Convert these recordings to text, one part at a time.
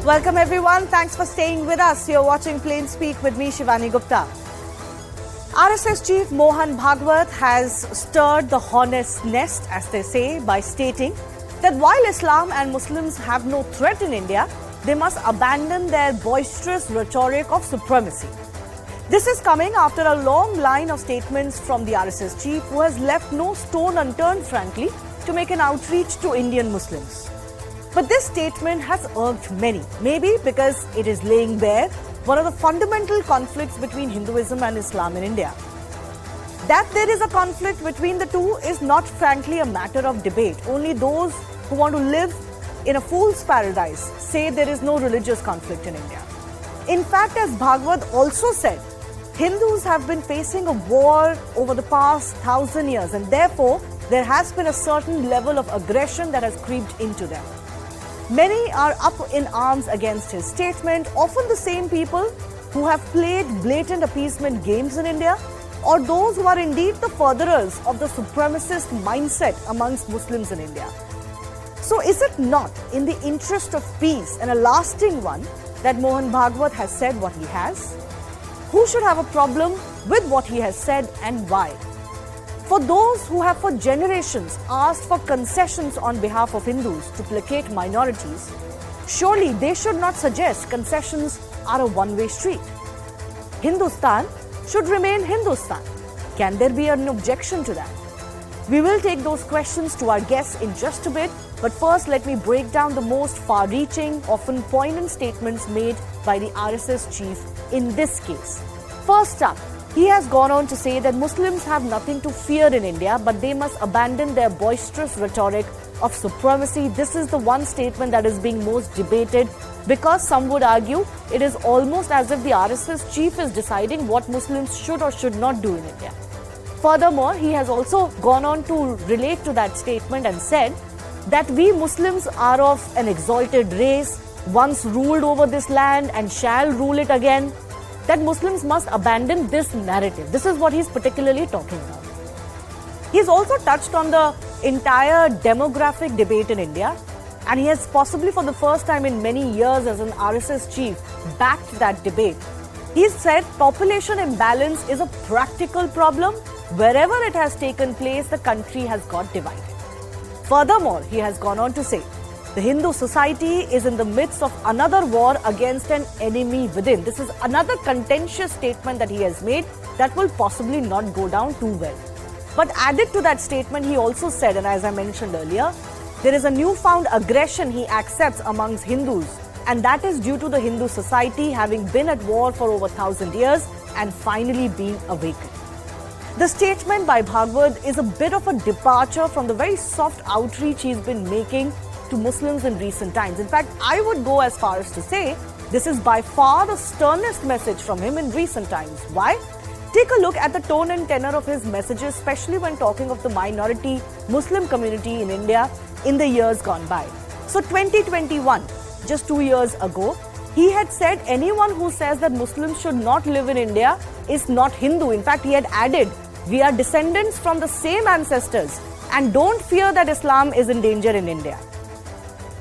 Welcome everyone. Thanks for staying with us. You're watching Plain Speak with me, Shivani Gupta. RSS Chief Mohan Bhagwat has stirred the hornet's nest, as they say, by stating that while Islam and Muslims have no threat in India, they must abandon their boisterous rhetoric of supremacy. This is coming after a long line of statements from the RSS Chief, who has left no stone unturned, frankly, to make an outreach to Indian Muslims. But this statement has irked many, maybe because it is laying bare one of the fundamental conflicts between Hinduism and Islam in India. That there is a conflict between the two is not frankly a matter of debate. Only those who want to live in a fool's paradise say there is no religious conflict in India. In fact, as Bhagwat also said, Hindus have been facing a war over the past 1,000 years, and therefore there has been a certain level of aggression that has creeped into them. Many are up in arms against his statement, often the same people who have played blatant appeasement games in India, or those who are indeed the furtherers of the supremacist mindset amongst Muslims in India. So is it not in the interest of peace, and a lasting one, that Mohan Bhagwat has said what he has? Who should have a problem with what he has said and why? For those who have for generations asked for concessions on behalf of Hindus to placate minorities, surely they should not suggest concessions are a one-way street. Hindustan should remain Hindustan. Can there be an objection to that? We will take those questions to our guests in just a bit, but first let me break down the most far-reaching, often poignant statements made by the RSS chief in this case. First up, he has gone on to say that Muslims have nothing to fear in India, but they must abandon their boisterous rhetoric of supremacy. This is the one statement that is being most debated, because some would argue it is almost as if the RSS chief is deciding what Muslims should or should not do in India. Furthermore, he has also gone on to relate to that statement and said that we Muslims are of an exalted race, once ruled over this land and shall rule it again, that Muslims must abandon this narrative. This is what he's particularly talking about. He's also touched on the entire demographic debate in India, and he has possibly for the first time in many years as an RSS chief backed that debate. He said population imbalance is a practical problem. Wherever it has taken place, the country has got divided. Furthermore, he has gone on to say, the Hindu society is in the midst of another war against an enemy within. This is another contentious statement that he has made that will possibly not go down too well. But added to that statement, he also said, and as I mentioned earlier, there is a newfound aggression he accepts amongst Hindus, and that is due to the Hindu society having been at war for over 1,000 years and finally being awakened. The statement by Bhagwat is a bit of a departure from the very soft outreach he's been making to Muslims in recent times. In fact, I would go as far as to say this is by far the sternest message from him in recent times. Why? Take a look at the tone and tenor of his messages, especially when talking of the minority Muslim community in India in the years gone by. So 2021, just 2 years ago, he had said anyone who says that Muslims should not live in India is not Hindu. In fact, he had added, we are descendants from the same ancestors and don't fear that Islam is in danger in India.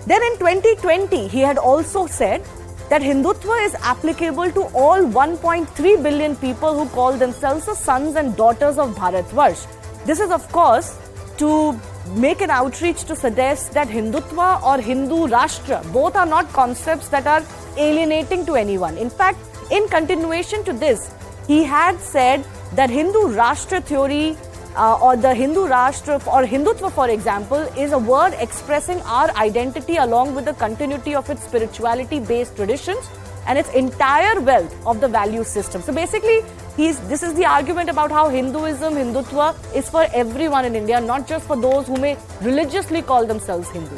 Then in 2020, he had also said that Hindutva is applicable to all 1.3 billion people who call themselves the sons and daughters of Bharatvarsh. This is, of course, to make an outreach to suggest that Hindutva or Hindu Rashtra, both are not concepts that are alienating to anyone. In fact, in continuation to this, he had said that Hindu Rashtra theory or the Hindu Rashtra or Hindutva, for example, is a word expressing our identity along with the continuity of its spirituality-based traditions and its entire wealth of the value system. So basically, this is the argument about how Hinduism, Hindutva is for everyone in India, not just for those who may religiously call themselves Hindu.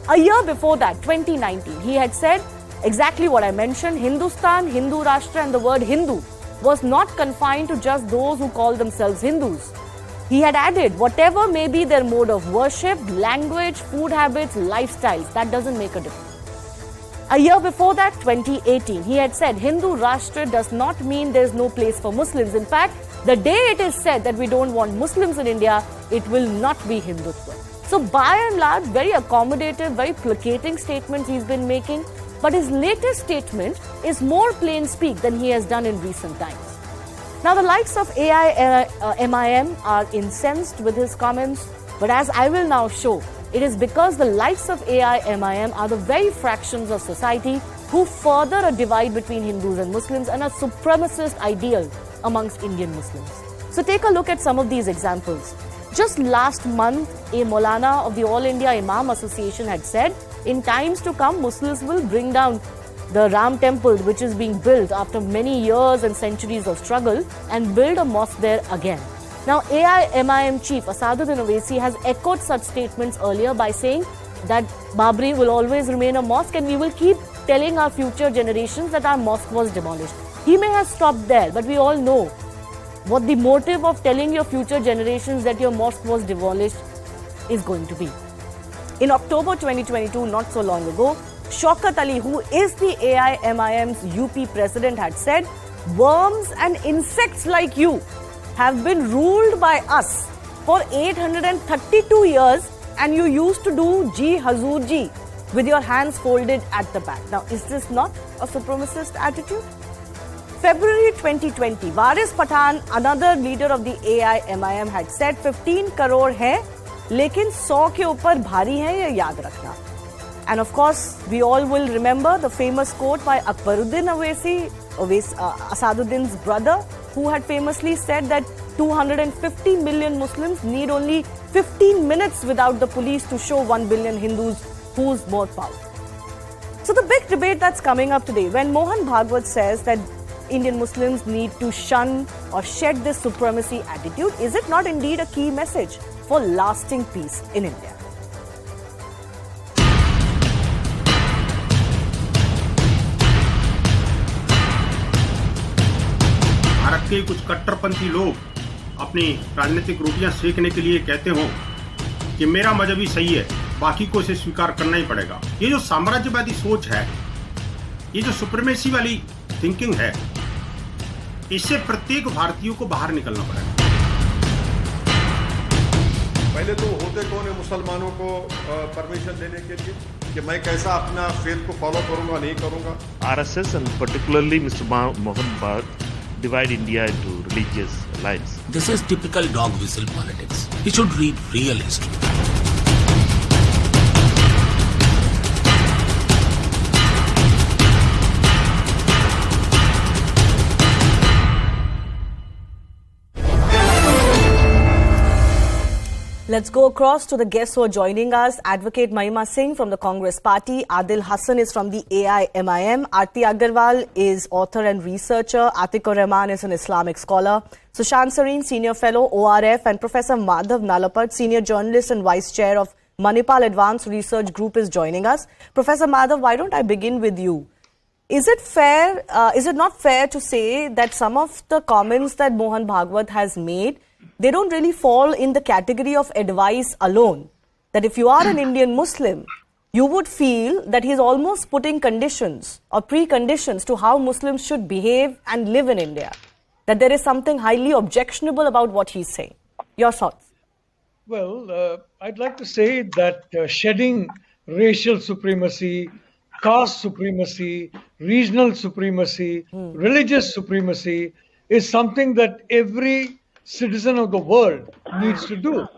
A year before that, 2019, he had said exactly what I mentioned. Hindustan, Hindu Rashtra and the word Hindu was not confined to just those who call themselves Hindus. He had added, whatever may be their mode of worship, language, food habits, lifestyles, that doesn't make a difference. A year before that, 2018, he had said Hindu Rashtra does not mean there is no place for Muslims. In fact, the day it is said that we don't want Muslims in India, it will not be Hindutva. So by and large, very accommodative, very placating statements he's been making. But his latest statement is more plain speak than he has done in recent times. Now, the likes of MIM are incensed with his comments, but as I will now show, it is because the likes of MIM are the very fractions of society who further a divide between Hindus and Muslims and a supremacist ideal amongst Indian Muslims. So take a look at some of these examples. Just last month, a Maulana of the All India Imam Association had said, in times to come, Muslims will bring down the Ram temple, which is being built after many years and centuries of struggle, and build a mosque there again. Now, MIM chief Asaduddin Owaisi has echoed such statements earlier by saying that Babri will always remain a mosque and we will keep telling our future generations that our mosque was demolished. He may have stopped there, but we all know what the motive of telling your future generations that your mosque was demolished is going to be. In October 2022, not so long ago, Shaukat Ali, who is the AIMIM's UP president, had said, worms and insects like you have been ruled by us for 832 years and you used to do Ji Hazur Ji with your hands folded at the back. Now, is this not a supremacist attitude? February 2020, Waris Pathan, another leader of the AIMIM, had said 15 crore hai, lekin 100 ke upar bhari hai, ye yaad rakhna. And of course, we all will remember the famous quote by Akbaruddin Owaisi, Asaduddin's brother, who had famously said that 250 million Muslims need only 15 minutes without the police to show 1 billion Hindus who's more powerful. So the big debate that's coming up today, when Mohan Bhagwat says that Indian Muslims need to shun or shed this supremacy attitude, is it not indeed a key message for lasting peace in India? Bharat के कुछ कट्टरपंथी लोग अपनी राजनीतिक रोटियां सेकने के लिए कहते हो कि मेरा मजहब ही सही है, बाकी को इसे स्वीकार करना ही पड़ेगा। ये जो साम्राज्यवादी सोच है, ये जो सुप्रीमेसी वाली थिंकिंग है, इससे प्रत्येक भारतीय को बाहर निकलना पड़ेगा। पहले तो होते कौन है मुसलमानों को परमिशन देने के लिए कि मैं कैसा अपना फेथ को फॉलो करूंगा नहीं करूंगा। RSS and particularly Mr. Mohan Bhagwat divide India into religious lines. This is typical dog whistle politics. We should read real history. Let's go across to the guests who are joining us. Advocate Mahima Singh from the Congress Party. Adil Hassan is from the AIMIM. Aarti Agarwal is author and researcher. Atikur Rahman is an Islamic scholar. Sushant Sareen, Senior Fellow, ORF. And Professor Madhav Nalapad, Senior Journalist and Vice Chair of Manipal Advanced Research Group, is joining us. Professor Madhav, why don't I begin with you? Is it fair, is it not fair to say that some of the comments that Mohan Bhagwat has made, they don't really fall in the category of advice alone? That if you are an Indian Muslim, you would feel that he's almost putting conditions or preconditions to how Muslims should behave and live in India. That there is something highly objectionable about what he's saying. Your thoughts? Well, I'd like to say that shedding racial supremacy, caste supremacy, regional supremacy, religious supremacy is something that every citizen of the world needs to do,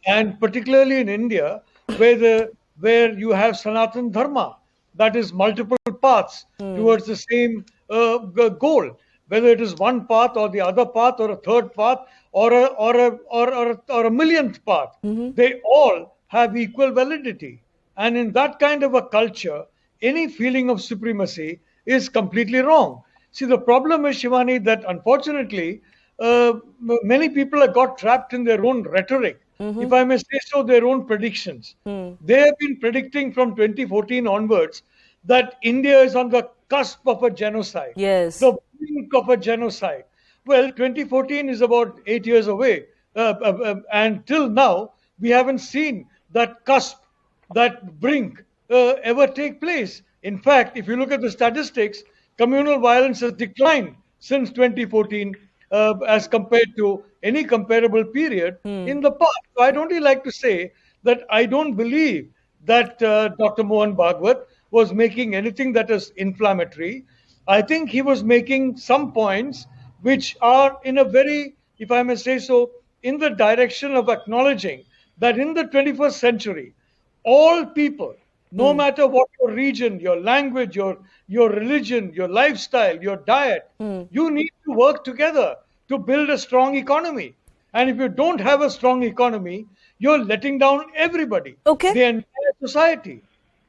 and particularly in India, where you have Sanatan Dharma, that is multiple paths towards the same goal, whether it is one path or the other path or a third path or a millionth path, they all have equal validity. And in that kind of a culture, any feeling of supremacy is completely wrong. See, the problem is, Shivani, that unfortunately, many people have got trapped in their own rhetoric, if I may say so, their own predictions. They have been predicting from 2014 onwards that India is on the cusp of a genocide. Yes. The brink of a genocide. Well, 2014 is about 8 years away. And till now, we haven't seen that cusp, that brink ever take place. In fact, if you look at the statistics, communal violence has declined since 2014 as compared to any comparable period in the past. So I'd only like to say that I don't believe that Dr. Mohan Bhagwat was making anything that is inflammatory. I think he was making some points which are in a very, if I may say so, in the direction of acknowledging that in the 21st century, all people, no matter what your region, your language, your religion, your lifestyle, your diet, you need to work together to build a strong economy. And if you don't have a strong economy, you're letting down everybody, Okay. the entire society.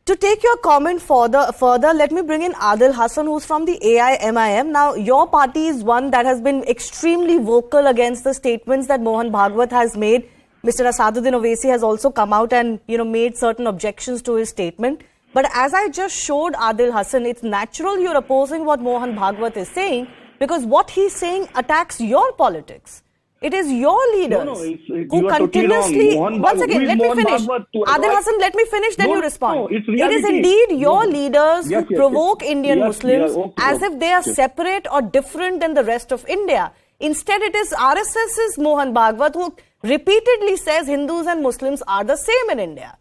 To take your comment further, let me bring in Adil Hassan, who's from the AIMIM. Now, your party is one that has been extremely vocal against the statements that Mohan Bhagwat has made. Mr. Asaduddin Owaisi has also come out and, made certain objections to his statement. But as I just showed Adil Hassan, it's natural you're opposing what Mohan Bhagwat is saying, because what he's saying attacks your politics. It is your leaders who continuously... Once again, let me finish. Adil Hassan, let me finish, then you respond. It is indeed your leaders who provoke Indian Muslims as if they are separate or different than the rest of India. Instead, it is RSS's Mohan Bhagwat who repeatedly says Hindus and Muslims are the same in India.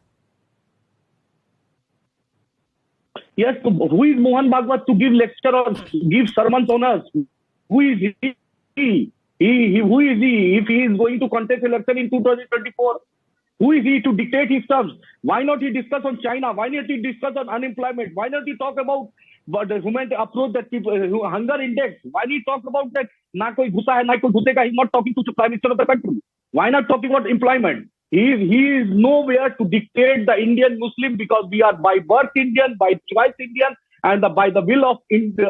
Yes, so who is Mohan Bhagwat to give lecture or give sermons on us? Who is he? Who is he if he is going to contest election in 2024? Who is he to dictate his terms? Why not he discuss on China? Why not he discuss on unemployment? Why not he talk about the human approach that people, hunger index? Why not he talk about that? Na koi ghusa hai, na koi ghusega. He's not talking to the Prime Minister of the country. Why not talking about employment? He is nowhere to dictate the Indian Muslim, because we are by birth Indian, by choice Indian, and by the will of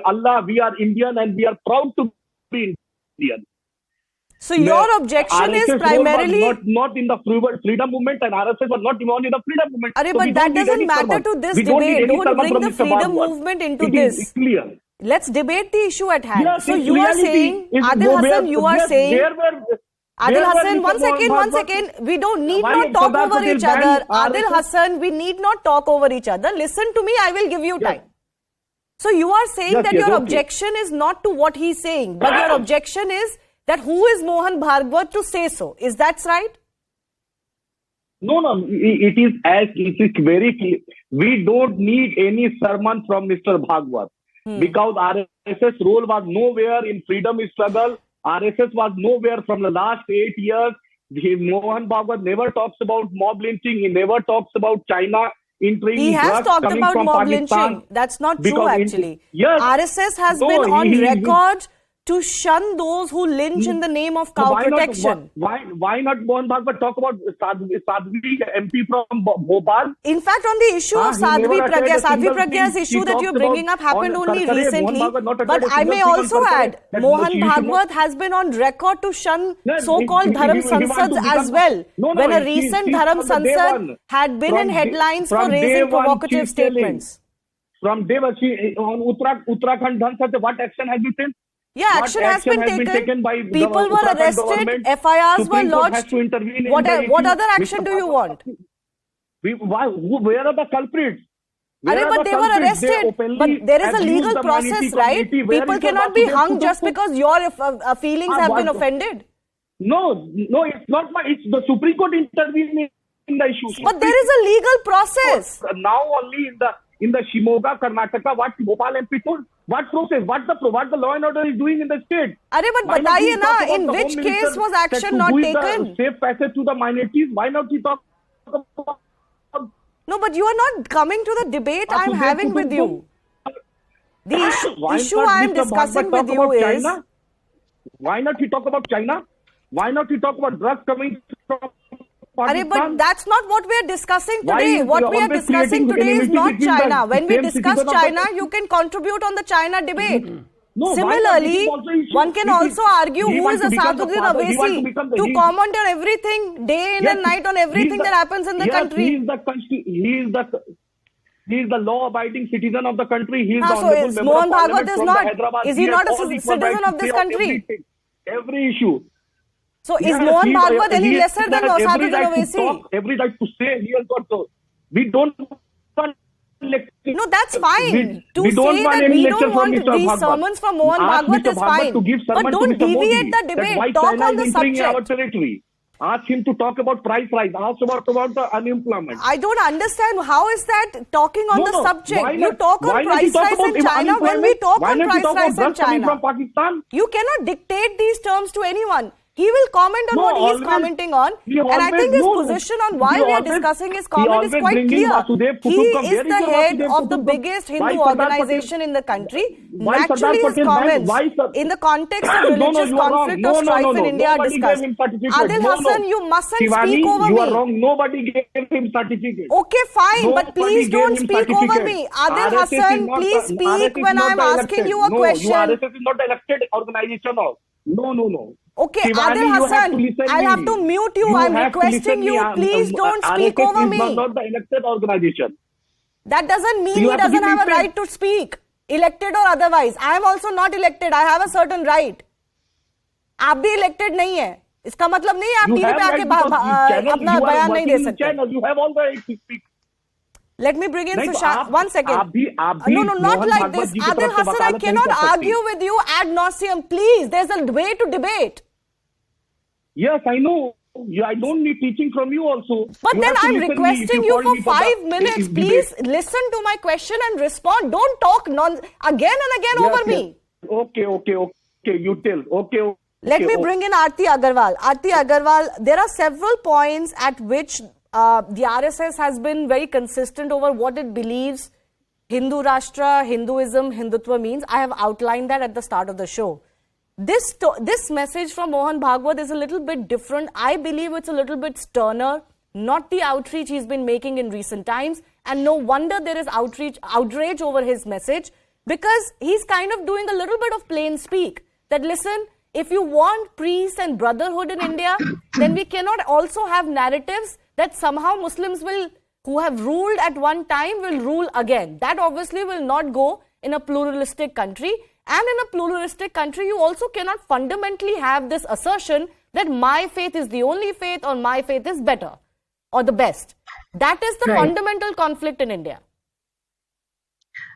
Allah, we are Indian and we are proud to be Indian. So your objection is primarily... Not in the freedom movement, and RSS was not involved in the freedom movement. But that doesn't matter to this debate. Don't bring the freedom movement into this. It is clear. Let's debate the issue at hand. Yes, so you are saying, Adil Hassan, you are saying... Adil Hassan, one second. We don't need not talk over each other. Adil Hassan, we need not talk over each other. Listen to me, I will give you time. So you are saying that your objection is not to what he's saying, but your objection is that who is Mohan Bhagwat to say so. Is that right? No. It is very clear. We don't need any sermon from Mr. Bhagwat because RSS role was nowhere in freedom struggle. RSS was nowhere from the last 8 years. Mohan Bhagwat never talks about mob lynching. He never talks about China entering. He has talked about mob lynching. That's not true, actually. RSS has been on record to shun those who lynch in the name of cow protection. Why not Mohan Bhagwat talk about Sadhvi MP from Bhopal? In fact, on the issue of Sadhvi Pragya's issue that you're bringing up happened only recently. But I may also add, Mohan Bhagwat has been on record to shun so-called Dharam Sansads as well. When a recent Dharam Sansad had been in headlines for raising provocative statements. From Devashi on Uttarakhand Dharam Sansad, what action has been taken? Yeah, action has been taken. People were arrested, FIRs were lodged. What other action do you want? Where are the culprits? But they were arrested. But there is a legal process, right? People cannot be hung just because your feelings have been offended. No, it's not. It's the Supreme Court intervening in the issue. But there is a legal process. Now only in the Shimoga, Karnataka, what Bhopal MP told. What process? What the law and order is doing in the state? But bataiye na, in which case was action not taken? Safe passage to the minorities. Why not he talk about? No, but you are not coming to the debate I am having with you. The issue I am discussing with you is... Why not he talk about China? Why not he talk about drugs coming from Pakistan? But that's not what we are discussing today. What we are discussing today is not China. When we discuss China, you can contribute on the China debate. Similarly, one can also argue who is Asaduddin Owaisi to comment on everything, day in and night on everything that happens in the country. He is the law-abiding citizen of the country. He is so Mohan Bhagwat is not. Is he not a citizen of this country? Every issue. So is Mohan Bhagwat any lesser than Asaduddin Owaisi? Every right to say he has got so. We don't want lecture. No, that's fine. To say that we don't want these sermons from Mohan Bhagwat is fine. But don't deviate the debate. Talk on the subject. Ask him to talk about price rise. Ask about the unemployment. I don't understand. How is that talking on the subject? You talk on price rise in China when we talk on price rise in China. From Pakistan? You cannot dictate these terms to anyone. He will comment on what he's commenting on. And I think his position on why we are discussing his comment is quite clear. He is the head of the biggest Hindu organization in the country. Naturally, his comments in the context of religious conflict or strife in India are discussed. Adil Hassan, you mustn't speak over me. You are wrong. Nobody gave him certificate. Okay, fine, but please don't speak over me. Adil Hassan, please speak when I am asking you a question. RSS is not the elected organization. No. Okay, Adil Hassan, I'll have to mute you. I'm requesting you. Please don't speak over me. RSS is not the elected organization. That doesn't mean he doesn't have a right to speak, elected or otherwise. I am also not elected. I have a certain right. आप भी elected नहीं है. इसका मतलब नहीं है आप TV पे आके अपना बयान नहीं दे सकते. You have all the right to speak. Let me bring in Sushant. 1 second. No, not like this. Adil Hassan, I cannot argue with you ad nauseum. Please, there's a way to debate. Yes, I know. I don't need teaching from you also. But then I'm requesting you for 5 minutes. Please listen to my question and respond. Don't talk again and again over me. Okay. You tell. Okay. Let me bring in Aarti Agarwal. Aarti Agarwal, there are several points at which the RSS has been very consistent over what it believes Hindu Rashtra, Hinduism, Hindutva means. I have outlined that at the start of the show. This message from Mohan Bhagwat is a little bit different. I believe it's a little bit sterner, not the outreach he's been making in recent times. And no wonder there is outrage over his message, because he's kind of doing a little bit of plain speak. That listen, if you want peace and brotherhood in India, then we cannot also have narratives that somehow Muslims who have ruled at one time will rule again. That obviously will not go in a pluralistic country. And in a pluralistic country, you also cannot fundamentally have this assertion that my faith is the only faith or my faith is better or the best. That is the fundamental conflict in India.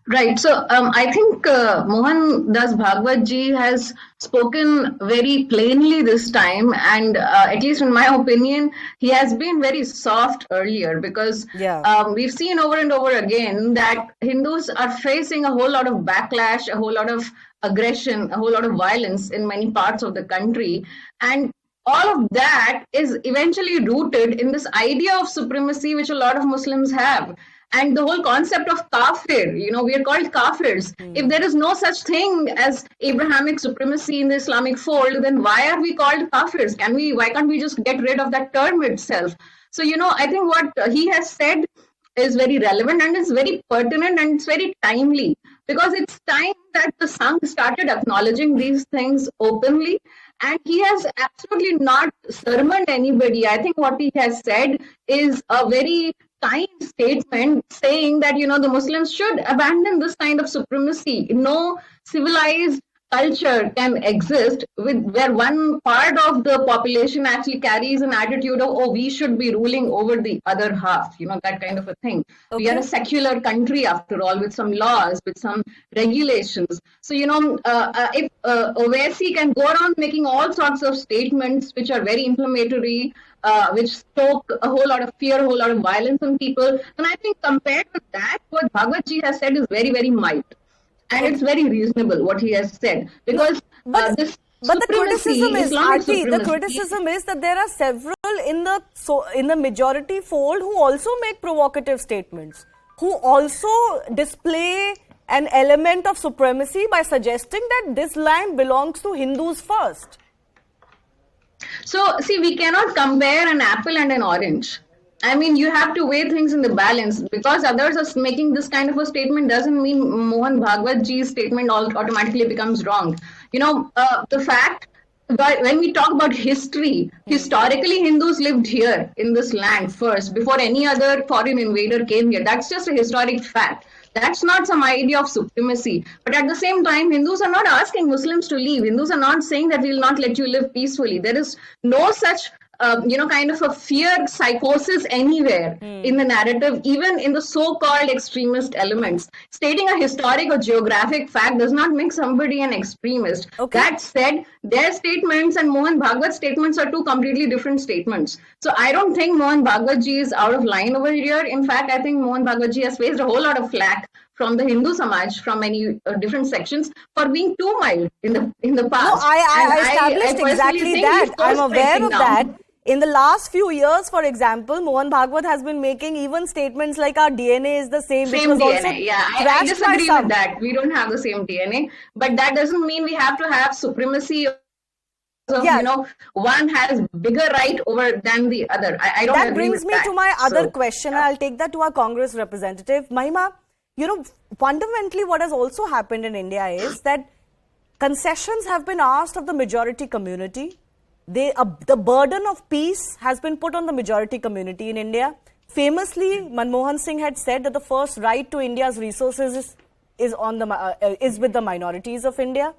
Right. So I think Mohan Das Bhagwat ji has spoken very plainly this time, and at least in my opinion, he has been very soft earlier, because we've seen over and over again that Hindus are facing a whole lot of backlash, a whole lot of aggression, a whole lot of violence in many parts of the country. And all of that is eventually rooted in this idea of supremacy, which a lot of Muslims have. And the whole concept of kafir, we are called kafirs. If there is no such thing as Abrahamic supremacy in the Islamic fold, then why are we called kafirs? Why can't we just get rid of that term itself? So, I think what he has said is very relevant and it's very pertinent and it's very timely, because it's time that the Sangh started acknowledging these things openly. And he has absolutely not sermoned anybody. I think what he has said is a very kind statement saying that, the Muslims should abandon this kind of supremacy. No civilized culture can exist where one part of the population actually carries an attitude of, we should be ruling over the other half, that kind of a thing. Okay. We are a secular country after all, with some laws, with some regulations. So, if Owaisi can go around making all sorts of statements which are very inflammatory, which stoke a whole lot of fear, a whole lot of violence in people, then I think compared with that, what Bhagwat ji has said is very, very mild. And it's very reasonable what he has said, because but the criticism is, Aarti, the criticism is that there are several in the majority fold who also make provocative statements, who also display an element of supremacy by suggesting that this land belongs to Hindus first. So, see, we cannot compare an apple and an orange. I mean, you have to weigh things in the balance. Because others are making this kind of a statement doesn't mean Mohan Bhagwat ji's statement automatically becomes wrong. The fact that when we talk about history, historically Hindus lived here in this land first before any other foreign invader came here. That's just a historic fact. That's not some idea of supremacy. But at the same time, Hindus are not asking Muslims to leave. Hindus are not saying that we will not let you live peacefully. There is no such kind of a fear psychosis anywhere in the narrative, even in the so-called extremist elements. Stating a historic or geographic fact does not make somebody an extremist. Okay. That said, their statements and Mohan Bhagwat's statements are two completely different statements. So I don't think Mohan Bhagwat ji is out of line over here. In fact, I think Mohan Bhagwat ji has faced a whole lot of flack from the Hindu Samaj, from many different sections, for being too mild in the past. No, I established personally exactly think that. he's I'm aware of now. that. In the last few years, for example, Mohan Bhagwat has been making even statements like our DNA is the same, which was DNA, also yeah. I trashed by disagree some. with that. We don't have the same DNA, but that doesn't mean we have to have supremacy of, Yeah. one has bigger right over than the other. I don't That agree brings with me that. to my other So, question, and I'll take that to our Congress representative. Mahima, fundamentally what has also happened in India is that concessions have been asked of the majority community. The burden of peace has been put on the majority community in India. Famously, Manmohan Singh had said that the first right to India's resources is with the minorities of India.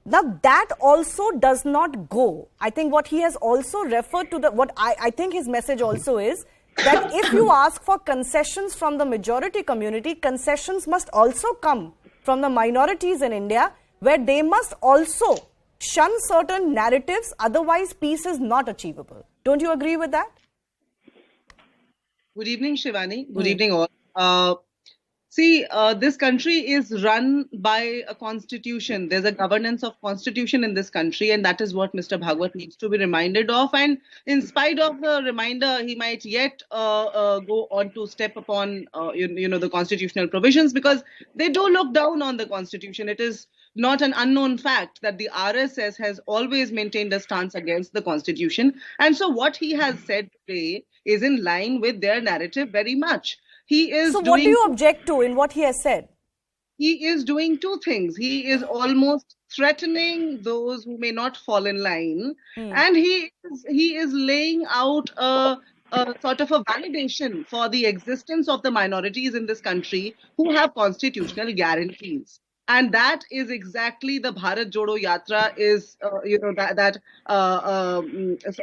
Now, that also does not go. I think what he has also referred to, what I think his message also is, that if you ask for concessions from the majority community, concessions must also come from the minorities in India, where they must also shun certain narratives, otherwise peace is not achievable. Don't you agree with that? Good evening, Shivani. Good evening, all. This country is run by a constitution. There's a governance of constitution in this country, and that is what Mr. Bhagwat needs to be reminded of. And in spite of the reminder, he might yet go on to step upon, the constitutional provisions, because they do look down on the constitution. It is not an unknown fact that the RSS has always maintained a stance against the constitution. And so what he has said today is in line with their narrative very much. So what do you object to in what he has said? He is doing two things. He is almost threatening those who may not fall in line, and he is laying out a sort of a validation for the existence of the minorities in this country who have constitutional guarantees. And that is exactly the Bharat Jodo Yatra is,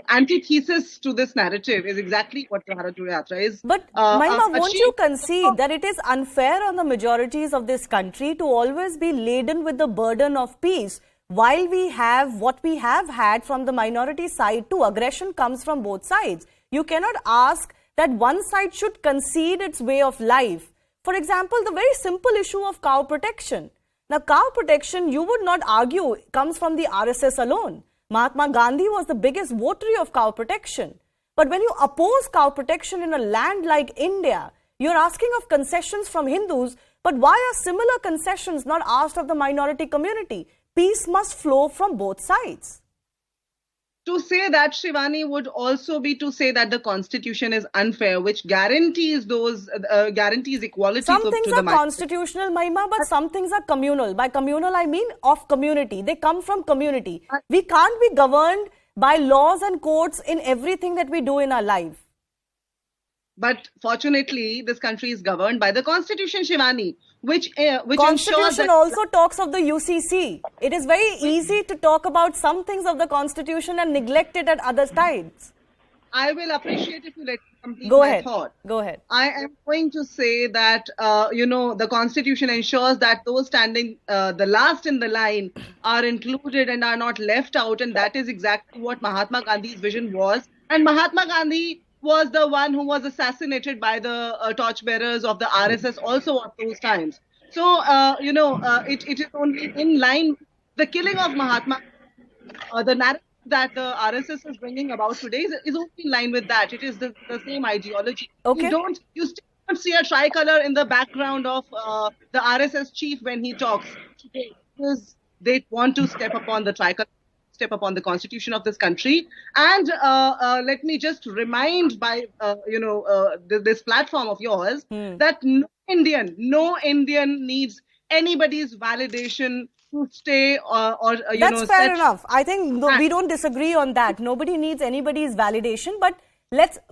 antithesis to this narrative is exactly what the Bharat Jodo Yatra is. But Mahima, won't you concede that it is unfair on the majorities of this country to always be laden with the burden of peace, while we have what we have had from the minority side too? Aggression comes from both sides. You cannot ask that one side should concede its way of life. For example, the very simple issue of cow protection. Now, cow protection, you would not argue, comes from the RSS alone. Mahatma Gandhi was the biggest votary of cow protection. But when you oppose cow protection in a land like India, you're asking of concessions from Hindus, but why are similar concessions not asked of the minority community? Peace must flow from both sides. To say that, Shivani, would also be to say that the constitution is unfair, which guarantees equality. Some things are constitutional, Mahima, but some things are communal. By communal, I mean of community. They come from community. We can't be governed by laws and courts in everything that we do in our life. But fortunately, this country is governed by the Constitution, Shivani, which Constitution also talks of the UCC. It is very easy to talk about some things of the Constitution and neglect it at other times. I will appreciate if you let me complete my thought. Go ahead. I am going to say that, the Constitution ensures that those standing the last in the line are included and are not left out. And that is exactly what Mahatma Gandhi's vision was. And Mahatma Gandhi was the one who was assassinated by the torchbearers of the RSS also at those times. So, it is only in line, the killing of Mahatma, the narrative that the RSS is bringing about today is only in line with that. It is the same ideology. Okay. You still don't see a tricolor in the background of the RSS chief when he talks today, because they want to step upon the tricolor, step upon the constitution of this country. And let me just remind by this platform of yours that no Indian needs anybody's validation to stay That's fair enough. I think we don't disagree on that. Nobody needs anybody's validation. But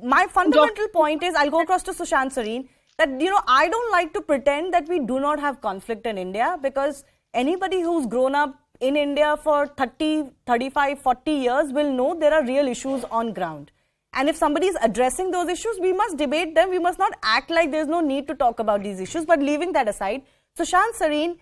my fundamental point is, I'll go across to Sushant Sareen, that I don't like to pretend that we do not have conflict in India, because anybody who's grown up in India for 30, 35, 40 years will know there are real issues on ground. And if somebody is addressing those issues, we must debate them. We must not act like there's no need to talk about these issues. But leaving that aside, Sushant Sareen,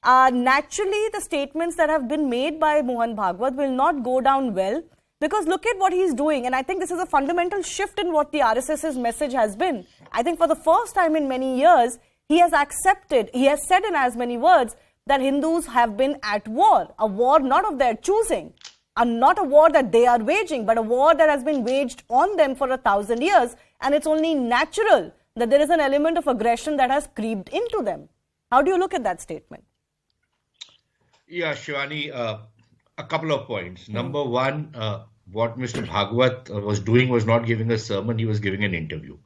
naturally the statements that have been made by Mohan Bhagwat will not go down well, because look at what he's doing. And I think this is a fundamental shift in what the RSS's message has been. I think for the first time in many years, he has accepted, he has said in as many words that Hindus have been at war, a war not of their choosing. And not a war that they are waging, but a war that has been waged on them for 1,000 years. And it's only natural that there is an element of aggression that has creeped into them. How do you look at that statement? Yeah, Shivani, a couple of points. Number one, what Mr. Bhagwat was doing was not giving a sermon, he was giving an interview.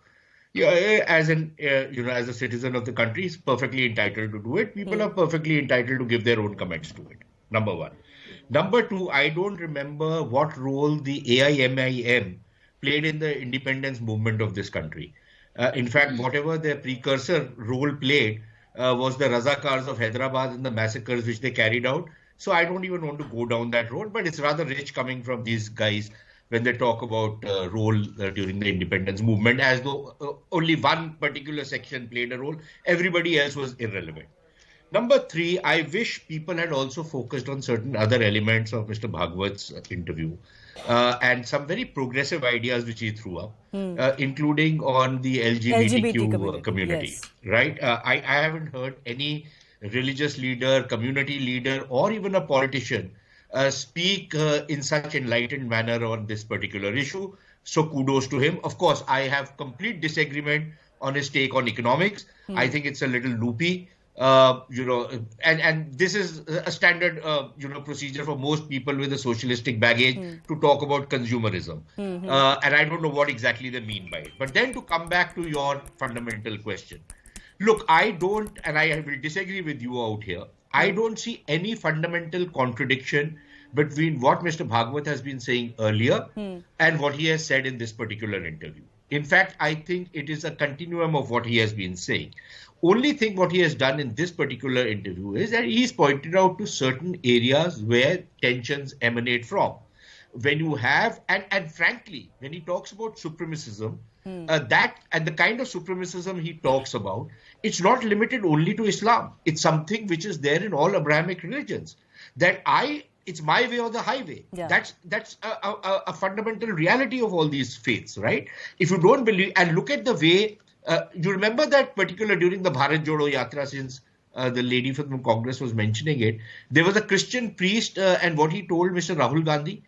Yeah, as a citizen of the country, he's perfectly entitled to do it. People are perfectly entitled to give their own comments to it. Number one. Number two, I don't remember what role the AIMIM played in the independence movement of this country. In fact, whatever their precursor role played was the Razakars of Hyderabad and the massacres which they carried out. So I don't even want to go down that road, but it's rather rich coming from these guys when they talk about role during the independence movement, as though only one particular section played a role. Everybody else was irrelevant. Number three, I wish people had also focused on certain other elements of Mr. Bhagwat's interview and some very progressive ideas which he threw up, including on the LGBTQ community. Yes. Right? I haven't heard any religious leader, community leader, or even a politician speak in such enlightened manner on this particular issue. So kudos to him. Of course, I have complete disagreement on his take on economics. I think it's a little loopy. And this is a standard, procedure for most people with a socialistic baggage to talk about consumerism. And I don't know what exactly they mean by it. But then to come back to your fundamental question. Look, I don't, and I will disagree with you out here. I don't see any fundamental contradiction between what Mr. Bhagwat has been saying earlier and what he has said in this particular interview. In fact, I think it is a continuum of what he has been saying. Only thing what he has done in this particular interview is that he's pointed out to certain areas where tensions emanate from. When you have, and frankly, when he talks about supremacism, that and the kind of supremacism he talks about, it's not limited only to Islam. It's something which is there in all Abrahamic religions. It's my way or the highway. Yeah. That's a fundamental reality of all these faiths, right? If you don't believe, and look at the way, you remember that particular during the Bharat Jodo Yatra, since the lady from Congress was mentioning it, there was a Christian priest and what he told Mr. Rahul Gandhi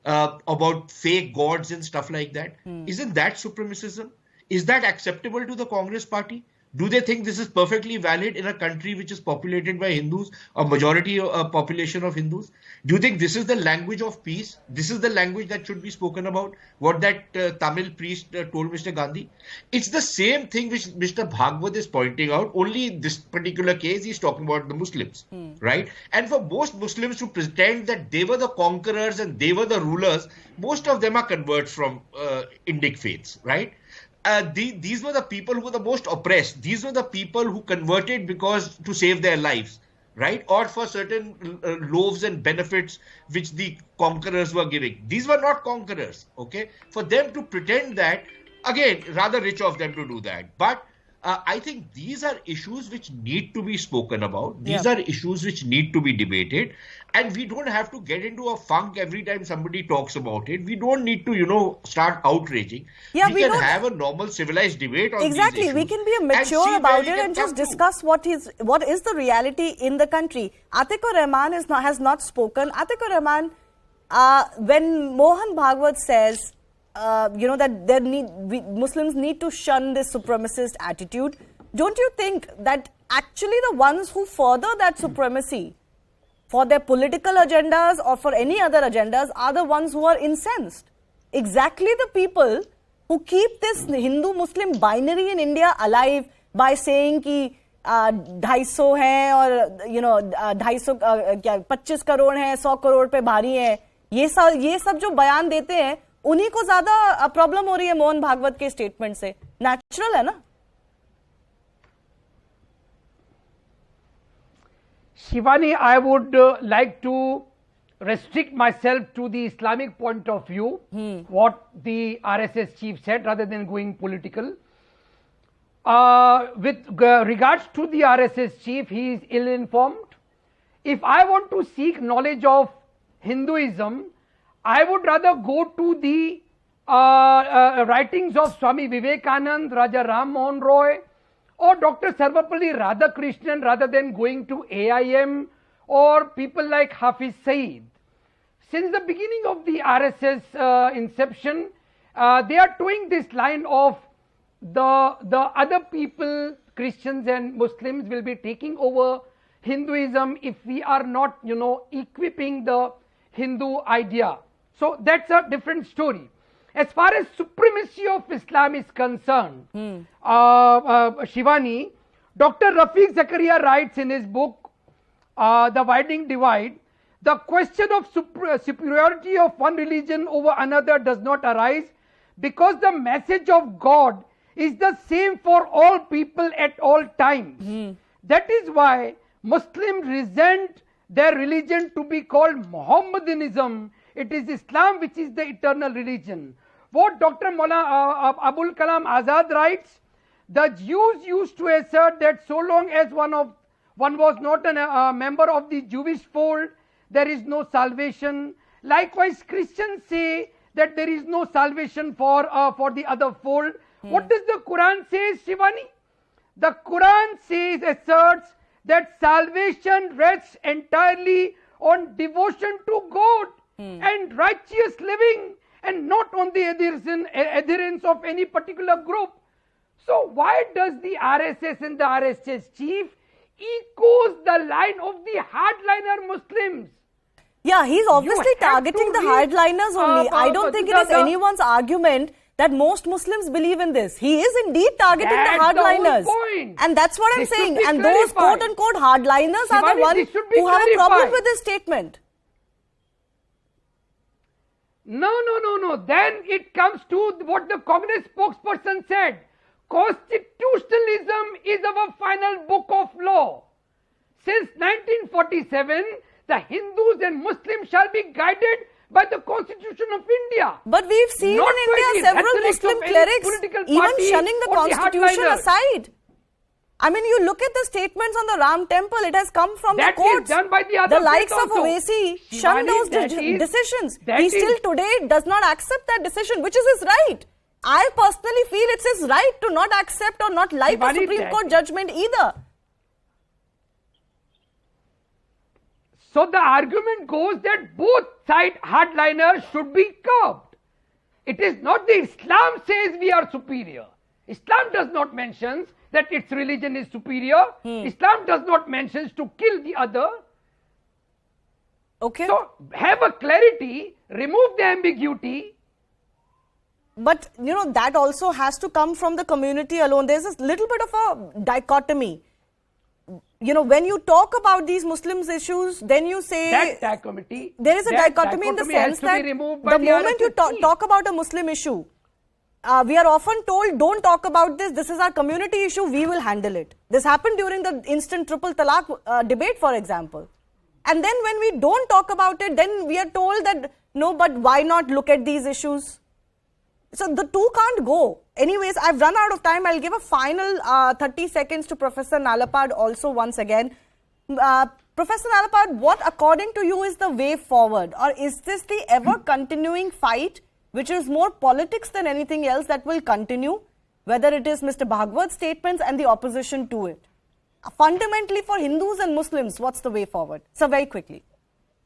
about fake gods and stuff like that. Isn't that supremacism? Is that acceptable to the Congress party? Do they think this is perfectly valid in a country which is populated by Hindus, a majority population of Hindus? Do you think this is the language of peace? This is the language that should be spoken about? What that Tamil priest told Mr. Gandhi? It's the same thing which Mr. Bhagwat is pointing out. Only in this particular case, he's talking about the Muslims, right? And for most Muslims to pretend that they were the conquerors and they were the rulers, most of them are converts from Indic faiths, right? These were the people who were the most oppressed. These were the people who converted because to save their lives, right? Or for certain loaves and benefits which the conquerors were giving. These were not conquerors, okay? For them to pretend that, again, rather rich of them to do that. But I think these are issues which need to be spoken about. These are issues which need to be debated. And we don't have to get into a funk every time somebody talks about it. We don't need to, start outraging. Yeah, we can have a normal civilized debate on these issues. We can be mature about it and just discuss what is the reality in the country. Atikur Rahman has not spoken. Atikur Rahman, when Mohan Bhagwat says, that Muslims need to shun this supremacist attitude, don't you think that actually the ones who further that supremacy for their political agendas or for any other agendas are the ones who are incensed? Exactly the people who keep this Hindu-Muslim binary in India alive by saying कि 250 हैं और 25 करोड़ हैं, 100 करोड़ पे भारी हैं, ये सब जो बयान देते हैं उन्हीं को ज्यादा प्रॉब्लम हो रही है मोहन भागवत के स्टेटमेंट से. नेचुरल है ना. Shivani, I would like to restrict myself to the Islamic point of view, what the RSS chief said, rather than going political. With regards to the RSS chief, he is ill-informed. If I want to seek knowledge of Hinduism, I would rather go to the writings of Swami Vivekanand, Raja Ram Mohan Roy, or Dr. Sarvapalli Radhakrishnan, rather than going to AIM or people like Hafiz Saeed. Since the beginning of the RSS inception, they are towing this line of the other people, Christians and Muslims, will be taking over Hinduism if we are not, equipping the Hindu idea. So that's a different story. As far as supremacy of Islam is concerned, Shivani, Dr. Rafiq Zakaria writes in his book, The Widening Divide, the question of superiority of one religion over another does not arise because the message of God is the same for all people at all times. That is why Muslims resent their religion to be called Mohammedanism. It is Islam which is the eternal religion. What Dr. Abul Kalam Azad writes, the Jews used to assert that so long as one was not a member of the Jewish fold, there is no salvation. Likewise, Christians say that there is no salvation for the other fold. What does the Quran say, Shivani? The Quran asserts that salvation rests entirely on devotion to God and righteous living, and not on the adherence of any particular group. So why does the RSS and the RSS chief echoes the line of the hardliner Muslims? Yeah, he's obviously targeting the hardliners only. I don't think it is anyone's argument that most Muslims believe in this. He is indeed targeting the hardliners. And that's what I'm saying. And those quote-unquote hardliners are the ones who have a problem with this statement. No. Then it comes to what the Congress spokesperson said. Constitutionalism is our final book of law. Since 1947, the Hindus and Muslims shall be guided by the Constitution of India. But we've seen in India several Muslim clerics even shunning the Constitution aside. I mean, you look at the statements on the Ram temple, it has come from the courts. Done by the other likes of Owaisi shun those decisions. He still today does not accept that decision, which is his right. I personally feel it's his right to not accept or not like a Supreme Court judgment either. So the argument goes that both side hardliners should be curbed. It is not the Islam says we are superior. Islam does not mention that its religion is superior. Islam does not mention to kill the other. Okay. So have a clarity, remove the ambiguity. But, that also has to come from the community alone. There's a little bit of a dichotomy. When you talk about these Muslims issues, then you say... That dichotomy... There is a dichotomy in the sense that the moment you talk about a Muslim issue, we are often told, don't talk about this is our community issue, we will handle it. This happened during the instant triple talaq debate, for example. And then when we don't talk about it, then we are told that, no, but why not look at these issues? So the two can't go. Anyways, I've run out of time. I'll give a final 30 seconds to Professor Nalapad also once again. Professor Nalapad, what according to you is the way forward? Or is this the ever continuing fight, which is more politics than anything else, that will continue? Whether it is Mr. Bhagwat's statements and the opposition to it. Fundamentally for Hindus and Muslims, what's the way forward? So very quickly.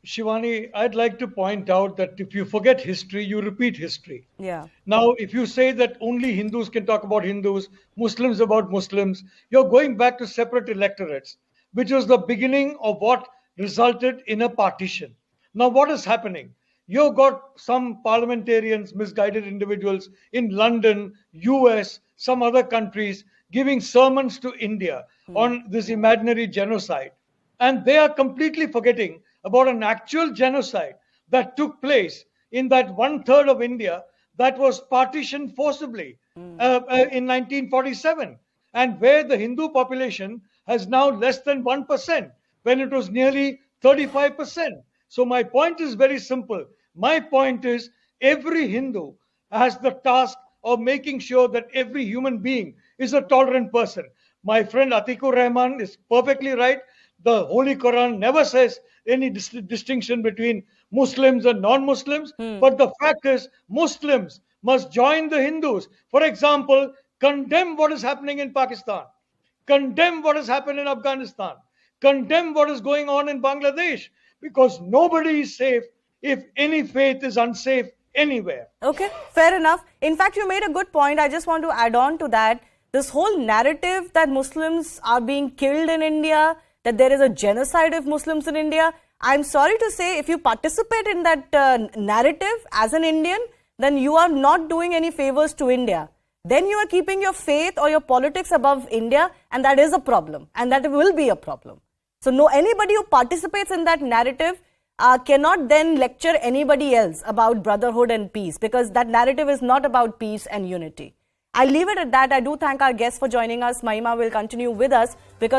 Shivani, I'd like to point out that if you forget history, you repeat history. Yeah. Now, if you say that only Hindus can talk about Hindus, Muslims about Muslims, you're going back to separate electorates, which was the beginning of what resulted in a partition. Now, what is happening? You've got some parliamentarians, misguided individuals in London, US, some other countries, giving sermons to India on this imaginary genocide. And they are completely forgetting about an actual genocide that took place in that 1/3 of India that was partitioned forcibly in 1947, and where the Hindu population has now less than 1%. when it was nearly 35%. So my point is very simple. My point is every Hindu has the task of making sure that every human being is a tolerant person. My friend Atikur Rahman is perfectly right. The Holy Quran never says any distinction between Muslims and non-Muslims. But the fact is, Muslims must join the Hindus. For example, condemn what is happening in Pakistan, condemn what has happened in Afghanistan, condemn what is going on in Bangladesh, because nobody is safe if any faith is unsafe anywhere. Okay, fair enough. In fact, you made a good point. I just want to add on to that. This whole narrative that Muslims are being killed in India, that there is a genocide of Muslims in India, I'm sorry to say, if you participate in that narrative as an Indian, then you are not doing any favors to India. Then you are keeping your faith or your politics above India, and that is a problem, and that will be a problem. So anybody who participates in that narrative cannot then lecture anybody else about brotherhood and peace, because that narrative is not about peace and unity. I'll leave it at that. I do thank our guests for joining us. Mahima will continue with us because